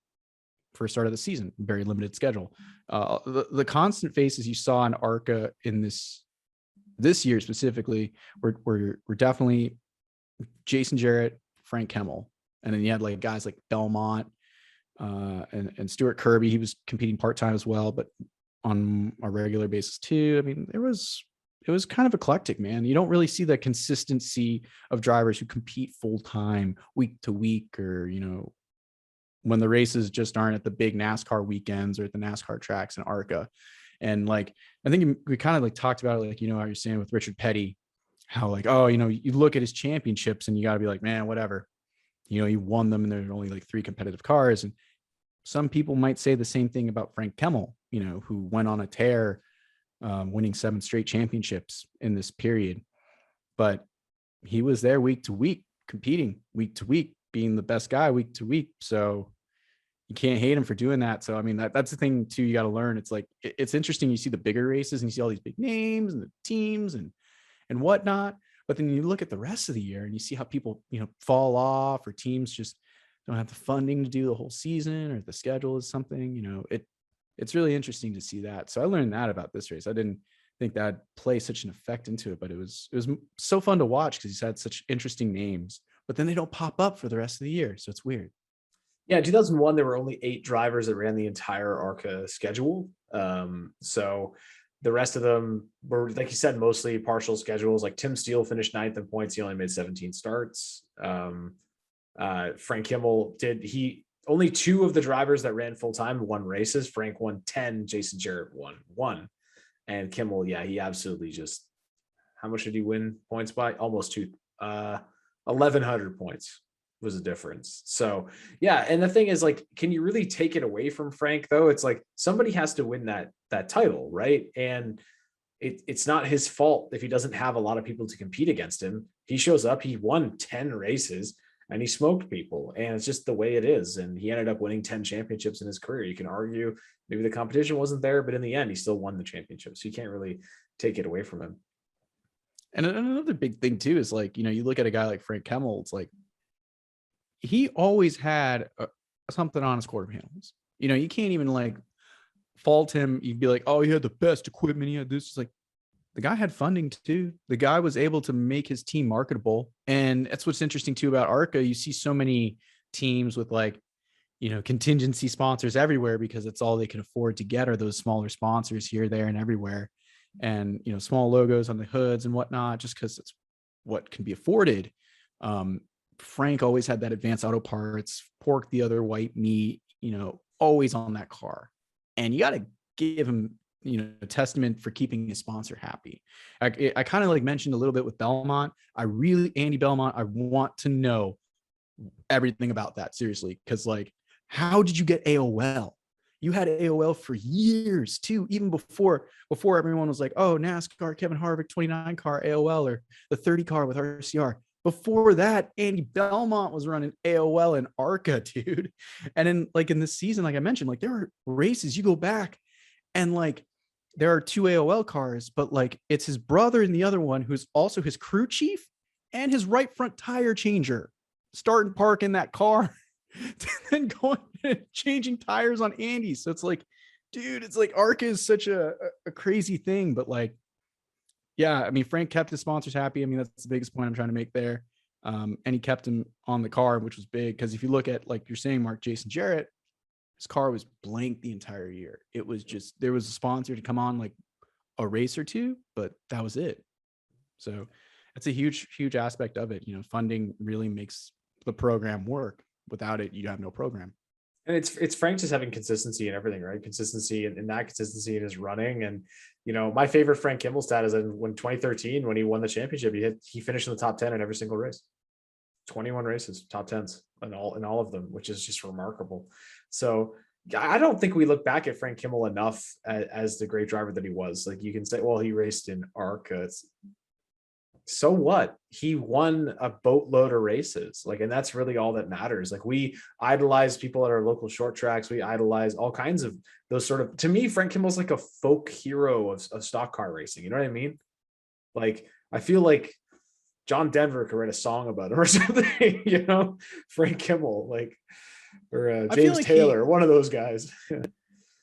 first start of the season, very limited schedule. The constant faces you saw in ARCA in this year specifically were definitely Jason Jarrett, Frank Kimmel. And then you had like guys like Belmont, and Stuart Kirby. He was competing part-time as well, but on a regular basis too. I mean, it was kind of eclectic, man. You don't really see the consistency of drivers who compete full-time week to week, or when the races just aren't at the big NASCAR weekends or at the NASCAR tracks in ARCA. And like, I think we kind of like talked about it, like, how you're saying with Richard Petty, how like, you look at his championships and you got to be like, man, whatever. He won them and there's only like 3 competitive cars. And some people might say the same thing about Frank Kimmel, who went on a tear, winning 7 straight championships in this period. But he was there week to week, competing week to week, being the best guy week to week. So you can't hate him for doing that. So, I mean, that's the thing too, you got to learn. It's like, it's interesting. You see the bigger races and you see all these big names and the teams and whatnot. But then you look at the rest of the year and you see how people, fall off, or teams just don't have the funding to do the whole season, or the schedule is something, it's really interesting to see that. So I learned that about this race. I didn't think that'd play such an effect into it, but it was so fun to watch because he's had such interesting names, but then they don't pop up for the rest of the year. So it's weird. Yeah, in 2001, there were only 8 drivers that ran the entire ARCA schedule. So the rest of them were, like you said, mostly partial schedules. Like Tim Steele finished 9th in points. He only made 17 starts. Frank Kimmel only 2 of the drivers that ran full time won races. Frank won 10. Jason Jarrett won 1. And Kimmel, yeah, he absolutely just, how much did he win points by? Almost 1,100 points was the difference. So yeah. And the thing is, like, can you really take it away from Frank though? It's like somebody has to win that title, right? And it's not his fault if he doesn't have a lot of people to compete against him. He shows up, he won 10 races and he smoked people, and it's just the way it is. And he ended up winning 10 championships in his career. You can argue maybe the competition wasn't there, but in the end, he still won the championship. So you can't really take it away from him. And another big thing too is like, you look at a guy like Frank Kimmel, it's like, he always had something on his quarter panels. You can't even like fault him. You'd be like, oh, he had the best equipment. He had this. It's like, the guy had funding too. The guy was able to make his team marketable. And that's what's interesting too about ARCA. You see so many teams with like, contingency sponsors everywhere because it's all they can afford to get are those smaller sponsors here, there, and everywhere. And, small logos on the hoods and whatnot, just because it's what can be afforded. Frank always had that Advanced Auto Parts, Pork the Other White Meat, always on that car. And you got to give him, a testament for keeping his sponsor happy. I kind of like mentioned a little bit with Belmont. Andy Belmont, I want to know everything about that seriously. Cause like, how did you get AOL? You had AOL for years too, even before everyone was like, oh, NASCAR, Kevin Harvick, 29 car AOL, or the 30 car with RCR. Before that, Andy Belmont was running AOL and ARCA, dude. And then like in this season, like I mentioned, like there were races, you go back and like there are 2 AOL cars, but like it's his brother and the other one who's also his crew chief and his right front tire changer starting park in that car. Then going and changing tires on Andy. So it's like, dude, it's like ARCA is such a crazy thing. But like, yeah, I mean, Frank kept his sponsors happy. I mean, that's the biggest point I'm trying to make there. And he kept him on the car, which was big. Because if you look at, like you're saying, Mark, Jason Jarrett, his car was blank the entire year. It was just, there was a sponsor to come on like a race or two, but that was it. So that's a huge, huge aspect of it. You know, funding really makes the program work. Without it, you have no program. And it's Frank just having consistency in everything, right? Consistency and that consistency in his running. And, you know, my favorite Frank Kimmel stat is when 2013, when he won the championship, he finished in the top 10 in every single race. 21 races, top 10s in all of them, which is just remarkable. So I don't think we look back at Frank Kimmel enough as the great driver that he was. Like you can say, well, he raced in ARCA. So what? He won a boatload of races. Like, and that's really all that matters. Like we idolize people at our local short tracks. We idolize all kinds of those sort of, to me, Frank Kimmel's like a folk hero of stock car racing. You know what I mean? Like, I feel like John Denver could write a song about him or something, you know, Frank Kimmel, like, or James like Taylor, one of those guys.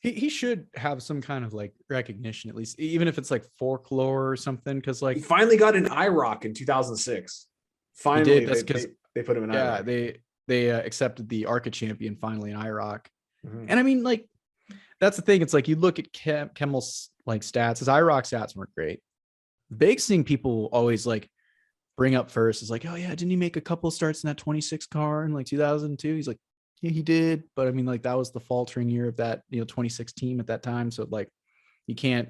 He should have some kind of like recognition, at least, even if it's like folklore or something. Cause like he finally got an IROC in 2006. Finally, they put him in IROC. Yeah, they accepted the ARCA champion finally in IROC. Mm-hmm. And I mean, like, that's the thing. It's like you look at Kimmel's like stats, his IROC stats weren't great. The biggest thing people always like bring up first is like, oh yeah, didn't he make a couple of starts in that 26 car in like 2002? He's like, yeah, he did. But I mean, like that was the faltering year of that, 26 team at that time. So like, you can't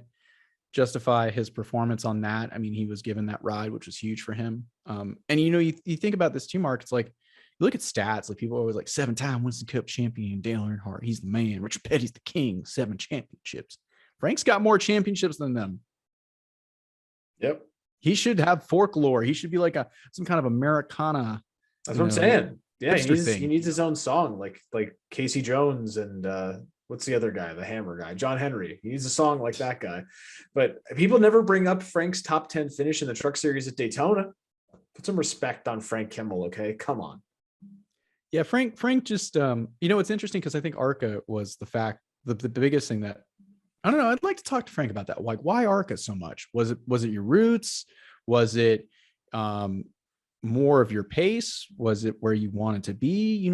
justify his performance on that. I mean, he was given that ride, which was huge for him. And you think about this too, Mark, it's like, you look at stats, like people are always like 7-time Winston Cup champion, Dale Earnhardt, he's the man. Richard Petty's the king, 7 championships. Frank's got more championships than them. Yep. He should have folklore. He should be like some kind of Americana. That's what I'm saying. Yeah, he needs his own song, like Casey Jones and what's the other guy, the Hammer guy, John Henry. He needs a song like that guy. But people never bring up Frank's top 10 finish in the Truck Series at Daytona. Put some respect on Frank Kimmel, okay? Come on. Yeah, Frank just it's interesting because I think ARCA was the biggest thing that, I don't know, I'd like to talk to Frank about that. Like, why ARCA so much? Was it your roots? Was it more of your pace? Was it where you wanted to be?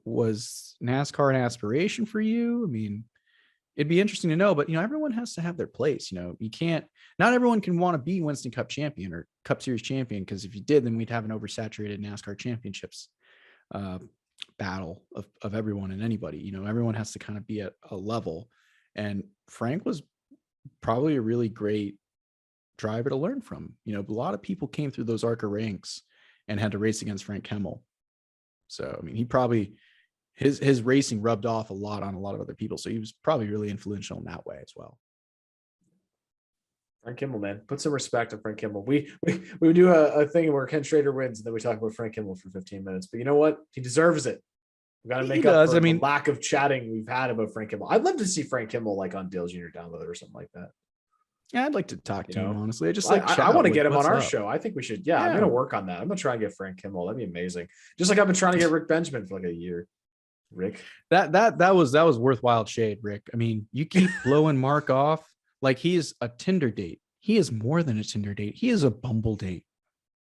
Was NASCAR an aspiration for you? I mean, it'd be interesting to know, but everyone has to have their place. Not everyone can want to be Winston Cup champion or Cup Series champion, because if you did, then we'd have an oversaturated NASCAR championships battle of everyone and anybody. Everyone has to kind of be at a level, and Frank was probably a really great driver to learn from. A lot of people came through those ARCA ranks and had to race against Frank Kimmel. So, I mean, he probably, his racing rubbed off a lot on a lot of other people. So he was probably really influential in that way as well. Frank Kimmel, man, put some respect on Frank Kimmel. We would do a thing where Ken Schrader wins and then we talk about Frank Kimmel for 15 minutes, but you know what? He deserves it. We've got to make up for the lack of chatting we've had about Frank Kimmel. I'd love to see Frank Kimmel like on Dale Jr. Download or something like that. Yeah, I'd like to talk to him, honestly. I want to get him on our show. I think we should. Yeah, I'm going to work on that. I'm going to try and get Frank Kimmel. That'd be amazing. Just like I've been trying to get Rick Benjamin for like a year. Rick, that was worthwhile shade, Rick. I mean, you keep blowing Mark off like he is a Tinder date. He is more than a Tinder date. He is a Bumble date.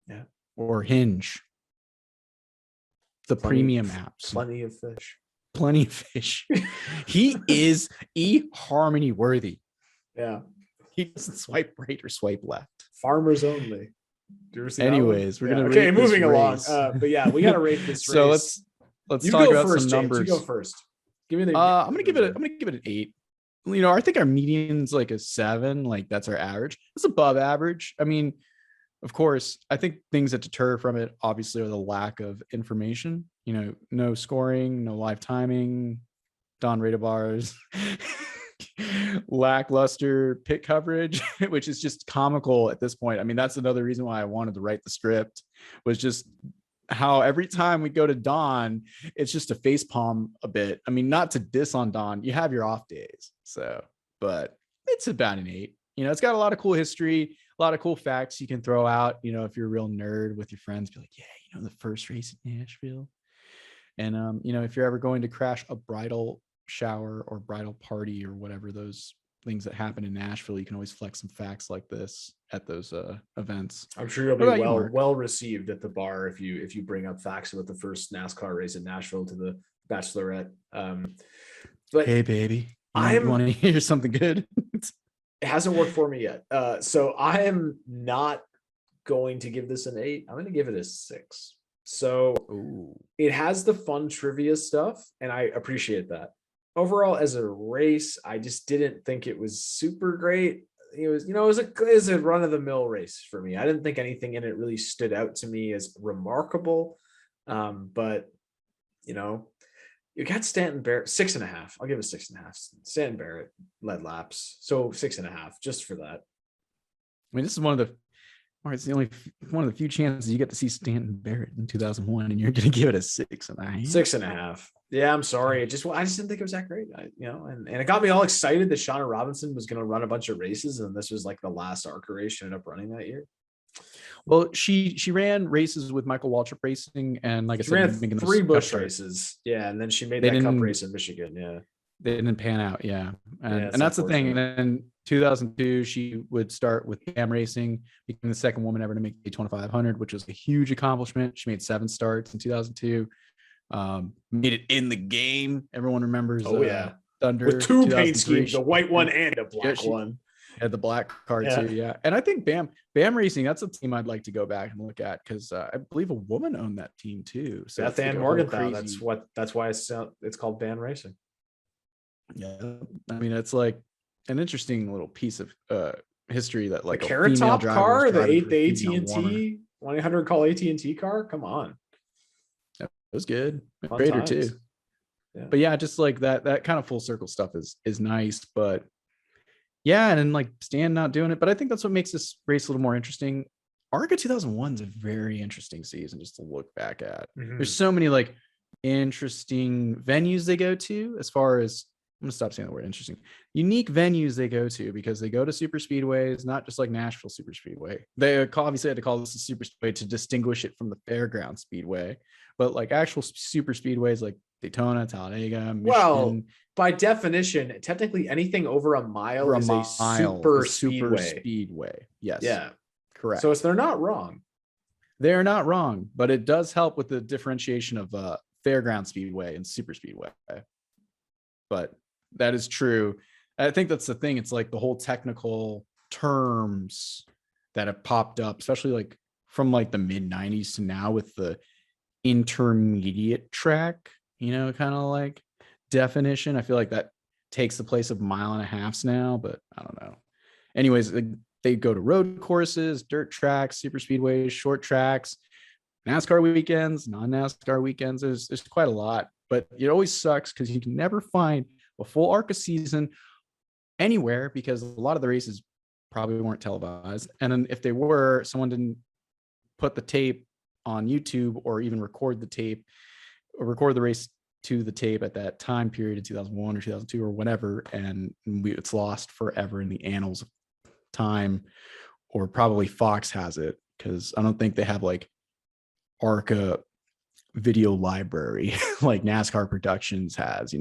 Yeah, or Hinge. The premium apps. Plenty of fish. Plenty of fish. He is eHarmony worthy. Yeah. He doesn't swipe right or swipe left. Farmers only. Anyways, we're gonna rate moving along. But yeah, we gotta rate this race. So let's talk about some numbers. You go first. Give me the. I'm gonna give it an 8. I think our median's like a 7. Like that's our average. It's above average. I mean, of course, I think things that deter from it obviously are the lack of information. No scoring, no live timing, Don Rita bars, lackluster pit coverage, which is just comical at this point. I mean, that's another reason why I wanted to write the script, was just how every time we go to Don, it's just a face palm a bit. I mean, not to diss on Don, you have your off days. So, but it's about an 8. It's got a lot of cool history, a lot of cool facts you can throw out. If you're a real nerd with your friends, be like, yeah, the first race in Nashville. And, if you're ever going to crash a bridal shower or bridal party or whatever those things that happen in Nashville, you can always flex some facts like this at those events. I'm sure you'll be well received at the bar if you bring up facts about the first NASCAR race in Nashville to the Bachelorette. But hey, baby, you want to hear something good? It hasn't worked for me yet. So I am not going to give this an 8. I'm going to give it a 6. So It has the fun trivia stuff, and I appreciate that. Overall, as a race, I just didn't think it was super great. It was a run-of-the-mill race for me. I didn't think anything in it really stood out to me as remarkable. But you got Stanton Barrett, 6.5. I'll give it 6.5. Stanton Barrett led laps, so 6.5 just for that. I mean, this is it's the only one of the few chances you get to see Stanton Barrett in 2001, and you're going to give it a 6.5. 6.5. Yeah, I'm sorry. I just didn't think it was that great. And it got me all excited that Shawna Robinson was going to run a bunch of races, and this was like the last ARCA race she ended up running that year. Well, she ran races with Michael Waltrip Racing, and like I said, ran 3 Busch races. Yeah, and then she made that Cup race in Michigan. Yeah, they didn't pan out. Yeah, and that's the thing. And then 2002, she would start with BAM Racing, became the second woman ever to make the 2500, which was a huge accomplishment. She made 7 starts in 2002. Made it in the game. Everyone remembers. Thunder with 2 paint schemes, the white one and a black one. Had the black car too, yeah. And I think BAM Racing, that's a team I'd like to go back and look at, because I believe a woman owned that team too. So Beth Ann Morgenthau. That's why it's called BAM Racing. Yeah, I mean, it's like an interesting little piece of history that, like, the Carrot Top car, the AT&T 1-800 call AT&T car. Come on, it was good. Greater too. Yeah. But yeah, just like that kind of full circle stuff is nice. But yeah, and then like Stan not doing it, but I think that's what makes this race a little more interesting. ARCA 2001 is a very interesting season just to look back at. Mm-hmm. There's so many like interesting venues they go to, as far as, I'm gonna stop saying the word interesting, unique venues they go to, because they go to super speedways, not just like Nashville Superspeedway. They obviously had to call this a super speedway to distinguish it from the fairground speedway, but like actual super speedways like Daytona, Talladega, Michigan. Well, by definition, technically anything over a mile is a super speedway. Yes. Yeah. Correct. So they're not wrong. They're not wrong, but it does help with the differentiation of fairground speedway and super speedway. But that is true. I think that's the thing. It's like the whole technical terms that have popped up, especially like from like the mid 90s to now, with the intermediate track, kind of like definition. I feel like that takes the place of 1.5 miles now, but I don't know. Anyways, they go to road courses, dirt tracks, super speedways, short tracks, NASCAR weekends, non-NASCAR weekends. There's quite a lot, but it always sucks because you can never find a full ARCA season anywhere, because a lot of the races probably weren't televised. And then if they were, someone didn't put the tape on YouTube or even record the tape or record the race to the tape at that time period in 2001 or 2002 or whatever. And it's lost forever in the annals of time, or probably Fox has it, because I don't think they have like ARCA video library like NASCAR Productions has,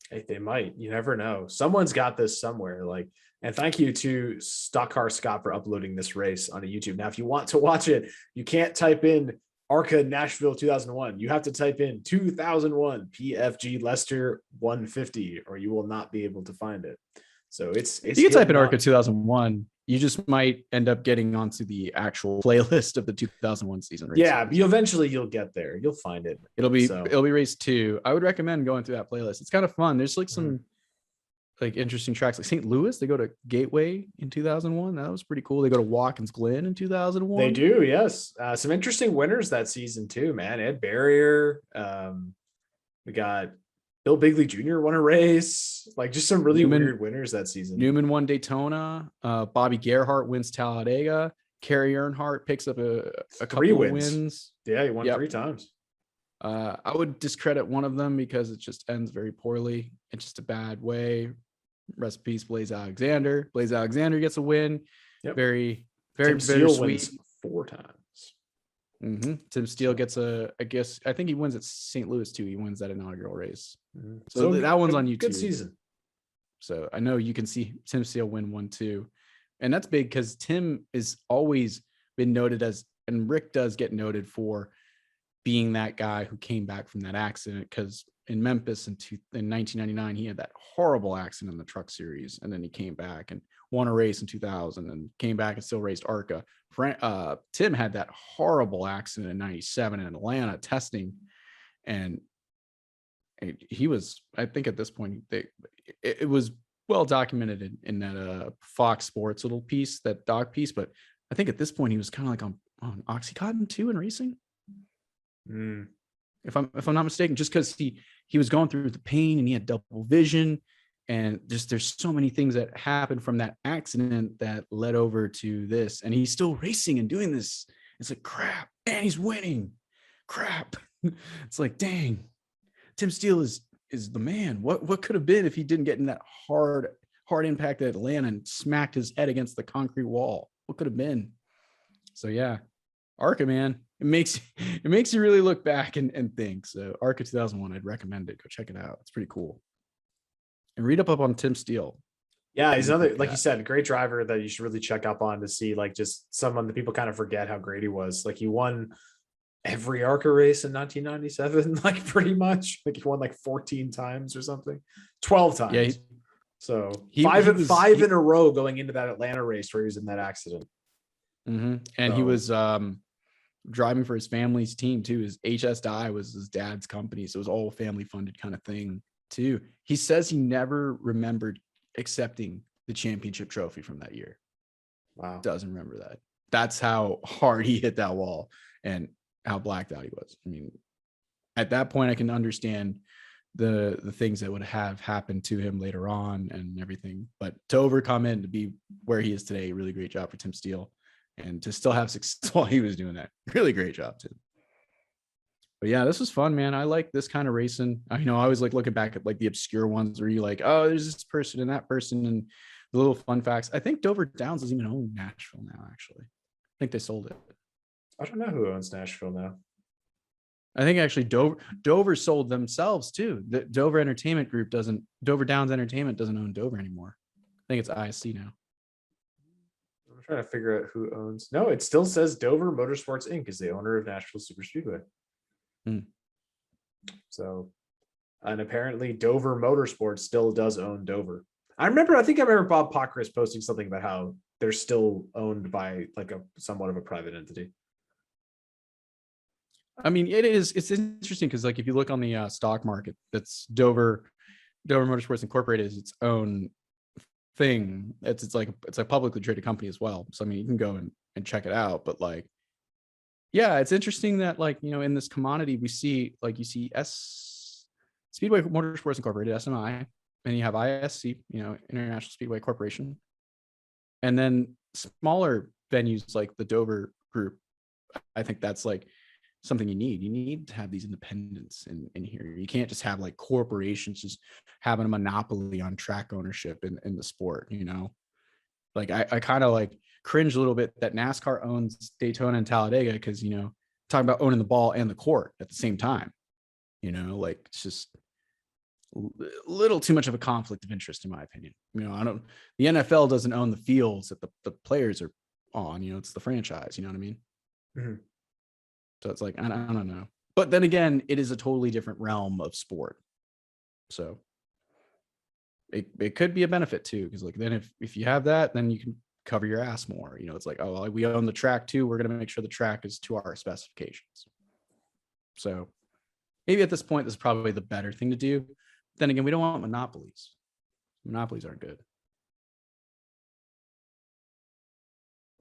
Hey, they might. You never know. Someone's got this somewhere. And thank you to Stock Car Scott for uploading this race onto YouTube. Now, if you want to watch it, you can't type in ARCA Nashville 2001. You have to type in 2001 PFG Lester 150, or you will not be able to find it. So it's you can type in ARCA 2001. You just might end up getting onto the actual playlist of the 2001 season race. Yeah, you'll get there. You'll find it. It'll be race 2. I would recommend going through that playlist. It's kind of fun. There's like some like interesting tracks like St. Louis. They go to Gateway in 2001. That was pretty cool. They go to Watkins Glen in 2001. They do, yes. Some interesting winners that season too, man. Ed Barrier. We got Bill Bigley Jr. won a race. Like just some really weird winners that season. Newman won Daytona. Bobby Gerhart wins Talladega. Kerry Earnhardt picks up a couple of wins. Yeah, he won 3 times. I would discredit one of them because it just ends very poorly. It's just a bad way. Rest in peace, Blaze Alexander. Blaze Alexander gets a win. Yep. Very Tim bittersweet. 4 times. Tim Steele gets I think he wins at St. Louis too. He wins that inaugural race. Mm-hmm. So that one's on YouTube. Good season. So I know you can see Tim Steele win 1 too. And that's big because Tim is always been noted as, and Rick does get noted for being that guy who came back from that accident, because in Memphis in 1999, he had that horrible accident in the truck series. And then he came back and won a race in 2000 and came back and still raced ARCA. Tim had that horrible accident in 97 in Atlanta testing. And he was, I think at this point, it was well documented in that Fox Sports little piece, that doc piece. But I think at this point he was kind of like on Oxycontin too in racing. If I'm not mistaken, just because he was going through the pain and he had double vision, and just there's so many things that happened from that accident that led over to this, and he's still racing and doing this. It's like crap, and he's winning. Crap. It's like, dang, Tim Steele is the man. What could have been if he didn't get in that hard impact at Atlanta and smacked his head against the concrete wall? What could have been? So yeah, ARCA, man, it makes you really look back and think. So ARCA 2001, I'd recommend it. Go check it out. It's pretty cool. And read up on Tim Steele. Yeah, he's another, like you said, a great driver that you should really check up on to see, like, just someone that people kind of forget how great he was. Like, he won every ARCA race in 1997, like pretty much. Like, he won like 14 times or something, 12 times. Yeah, so five in a row going into that Atlanta race where he was in that accident. And he was driving for his family's team too. His HS was his dad's company, so it was all family funded kind of thing too. He says he never remembered accepting the championship trophy from that year. Wow. Doesn't remember that. That's how hard he hit that wall and how blacked out he was. I mean, at that point I can understand the things that would have happened to him later on and everything, but to overcome it and to be where he is today, really great job for Tim Steele. And to still have success while he was doing that, really great job too. But yeah, this was fun, man. I like this kind of racing. I always like looking back at like the obscure ones where you like, oh, there's this person and that person and the little fun facts. I think Dover Downs doesn't even own Nashville now, actually. I think they sold it. I don't know who owns Nashville now. I think actually Dover sold themselves too. The Dover Downs Entertainment doesn't own Dover anymore. I think it's ISC now. I'm trying to figure out who owns. No, it still says Dover Motorsports Inc. is the owner of Nashville Superspeedway. So, and apparently Dover Motorsports still does own Dover. I think I remember Bob Pockris posting something about how they're still owned by like a somewhat of a private entity. I mean, it's interesting because like if you look on the stock market, that's Dover Motorsports Incorporated is its own thing. It's like a publicly traded company as well. So I mean, you can go and check it out. But like, yeah, it's interesting that like, in this commodity we see like you see Speedway Motorsports Incorporated, SMI, and you have ISC, International Speedway Corporation, and then smaller venues like the Dover Group. I think that's like something you need to have these independents in here. You can't just have like corporations just having a monopoly on track ownership in the sport, like I kind of like cringe a little bit that NASCAR owns Daytona and Talladega because, talking about owning the ball and the court at the same time, like it's just a little too much of a conflict of interest in my opinion. The NFL doesn't own the fields that the players are on, it's the franchise, you know what I mean? Mm-hmm. So it's like, I don't know. But then again, it is a totally different realm of sport. So it could be a benefit too. Because like then if you have that, then you can cover your ass more. It's like, oh, we own the track too. We're going to make sure the track is to our specifications. So maybe at this point, this is probably the better thing to do. Then again, we don't want monopolies. Monopolies aren't good.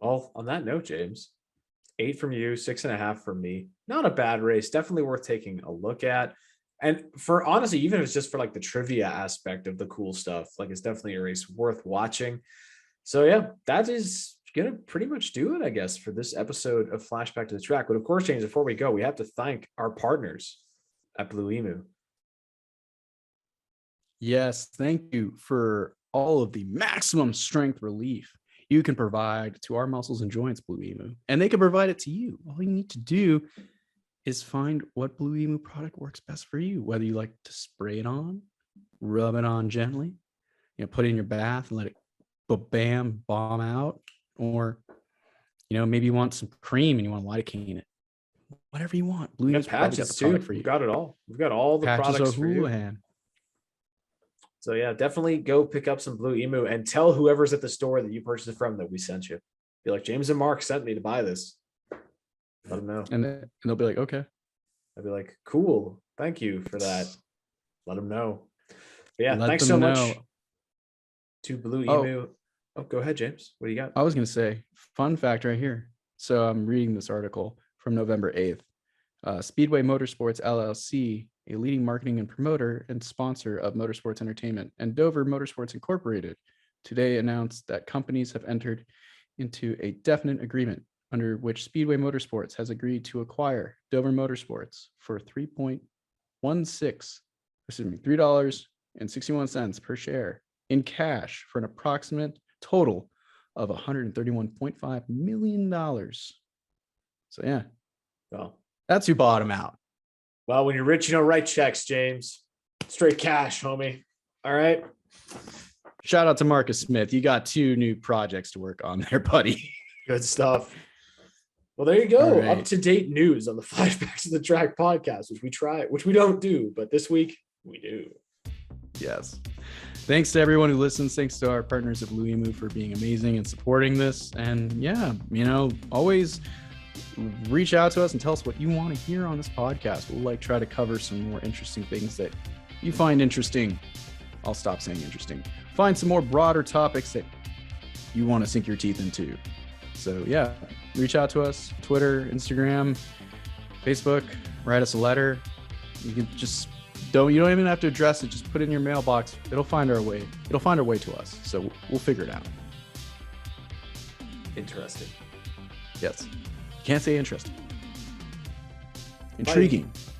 Well, on that note, James, 8 from you, 6.5 from me. Not a bad race. Definitely worth taking a look at. And for honestly, even if it's just for like the trivia aspect of the cool stuff, like it's definitely a race worth watching. So yeah, that is gonna pretty much do it, I guess, for this episode of Flashback to the Track. But of course, James, before we go, we have to thank our partners at Blue Emu. Yes, thank you for all of the maximum strength relief you can provide to our muscles and joints, Blue Emu, and they can provide it to you. All you need to do is find what Blue Emu product works best for you, whether you like to spray it on, rub it on gently, put it in your bath and let it bomb out, or maybe you want some cream and you want to lidocaine it. Whatever you want. Blue Emu's patches too. for you. We've got it all. We've got all the Patches products of for you. Houlihan. So yeah, definitely go pick up some Blue Emu and tell whoever's at the store that you purchased it from that we sent you. Be like, James and Mark sent me to buy this. Let them know. And they'll be like, okay. I'd be like, cool. Thank you for that. Let them know. But yeah, Let thanks them so much know. to Blue Emu. Oh, go ahead, James. What do you got? I was going to say, fun fact right here. So I'm reading this article from November 8th. Speedway Motorsports LLC, a leading marketing and promoter and sponsor of motorsports entertainment, and Dover Motorsports Incorporated, today announced that companies have entered into a definite agreement under which Speedway Motorsports has agreed to acquire Dover Motorsports for $3.61 per share in cash for an approximate total of $131.5 million. So yeah, Well, that's who bought him out. well, when you're rich, you don't write checks, James. Straight cash, homie. All right. Shout out to Marcus Smith. You got 2 new projects to work on there, buddy. Good stuff. Well, there you go. All right. Up-to-date news on the Flashbacks of the Track podcast, which we don't do, but this week we do. Yes. Thanks to everyone who listens. Thanks to our partners at Blue Emu for being amazing and supporting this. And yeah, always reach out to us and tell us what you want to hear on this podcast. We'll try to cover some more interesting things that you find interesting. I'll stop saying interesting. Find some more broader topics that you want to sink your teeth into. So yeah, reach out to us, Twitter, Instagram, Facebook, write us a letter. You can just you don't even have to address it. Just put it in your mailbox. It'll find our way. It'll find our way to us. So we'll figure it out. Interesting. Yes. Can't say interesting. Intriguing. Bye.